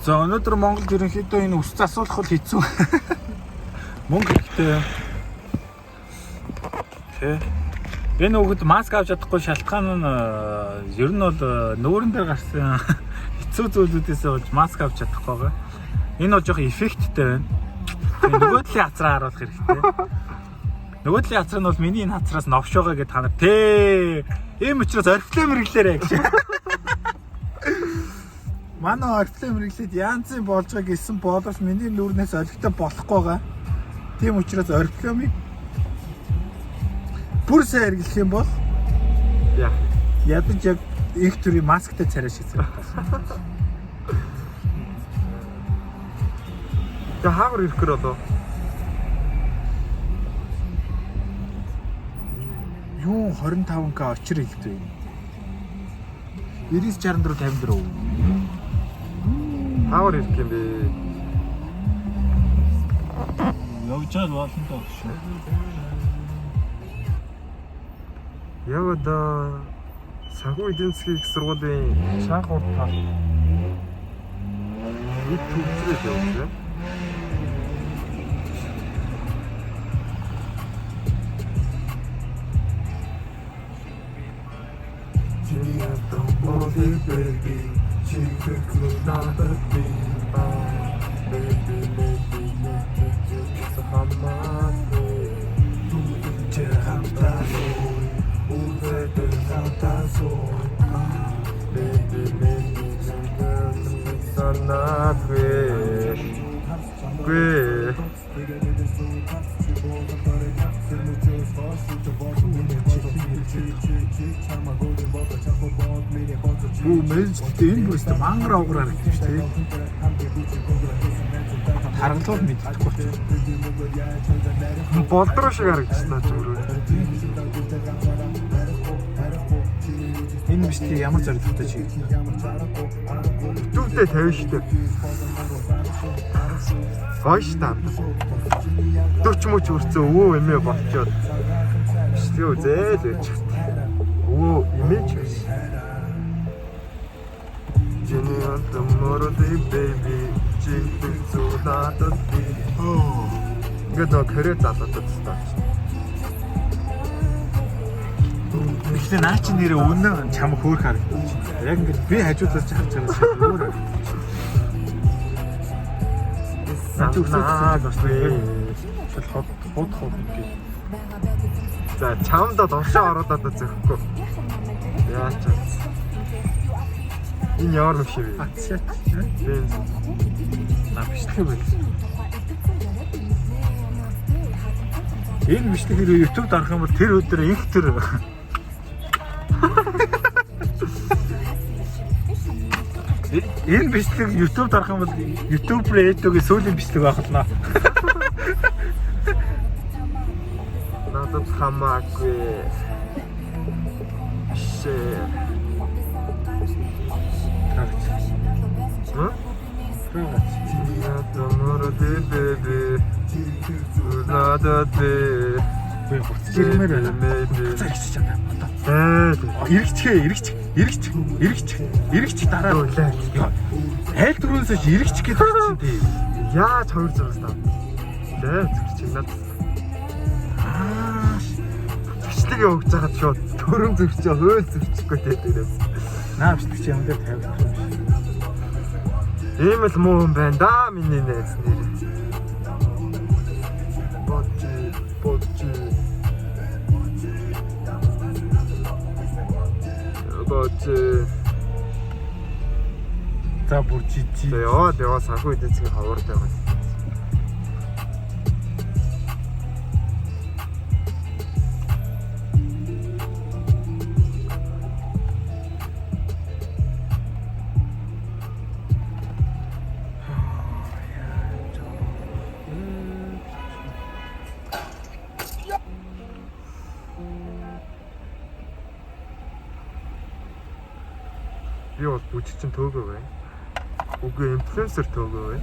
За өнөөдөр Монголд ерөнхийдөө энэ үс засуулах бол хэцүү. Мөнгө хэрэгтэй. Тэ. Энэ хүүхэд маск авч чадахгүй шалтгаан нь ер нь бол нүүрэн дээр гарсан хэцүү зүйлүүдээс болж маск авч чадахгүй байгаа. Энэ бол жоохон эффекттэй байна. Тэгээ нөгөө талын хацраа харуулах хэрэгтэй. Нөгөө талын хацраа нь бол миний энэ хацраас новш байгаа гэдээ та нар тий. Ийм учраас орифлейм мэрэглээрэй гэж. Манай орифлейм мэрэглээд янзын болж байгаа гэсэн боловч миний нүрнээс олигтой болохгүй байгаа. Тийм учраас орифлеймыг бүр сайн хэрэглэх юм бол ядаж яг их төрлийн масктай царай шиг зэрэг болсон. За хаагур ирэх гэр болоо. Юу 25к очир хэлдэг юм. 90-64-54. Хаагур ирэх юм бэ? Явжал болно доо шүү. Яг одоо санхүү эдийн засгийн их сургуулийн шанхурд тал нэг төвчрээд явуулсан. Бүү мэлжтэй энэ бүрээс мангар авгараар гэдэг шүү дээ. Харгалуул мэдчихгүй. Болдроо шиг харагдчихлаа ч өөрөө. Энэ биш тийм ямар зорилготой чи. Төвдөө тавина шүү дээ. Гоё шүү дээ. 40 мөч үрцэн өвөө эмээ болчоод. Шүү зээл байж. Өвөө эмээ ч биш. Jenny tomorrow day baby чиг зулаад би. Ингээд нөө кэрэ залаад тастаа. Гэхдээ наа чи нэрээ үнэн чам хөөх харагдаж байна. Яг ингээд би хажуудаас ч харж байгаа шиг өөр харагдаж байна. Наа чи өсөж бас хот ингээд. За чамдаа доршоо ороод зөхгүй. Яач вэ? Энэ ямар юм шиг вэ? Ацяат. Бенз. Навшдаг байл. Энэ бичлэг хэрэг YouTube-д арах юм бол тэр өдөр их тэр. Энэ бичлэг YouTube-д арах юм бол YouTube Red-ийн сүүлийн бичлэг байх болно. Надад хамаагүй. Шээ. Tomorrow day baby надад би буцаж ирмээр байна. Буцаж ирчих чам байна. Ирэгч дараа үлээ. Айл дөрөвөөс ирэгч гэдэг чинь тийм. Яаж 2 зураас тав. Лээ зүгч надад. Бичлэг явуулж байгаа шууд төрөм зүгчээ хөөл зүгчихгүй дээрээс. Наа бичлэг юм дээр тавих юм шиг. Ийм л муу юм байна да миний найз нэр. Бочи. За бүр жижиг. Яа санхүү эдийн засгийн хавард байгаа. Би бол бүжиг чинь төөгөө бай. Үгүй инфлюенсер төөгөө бай.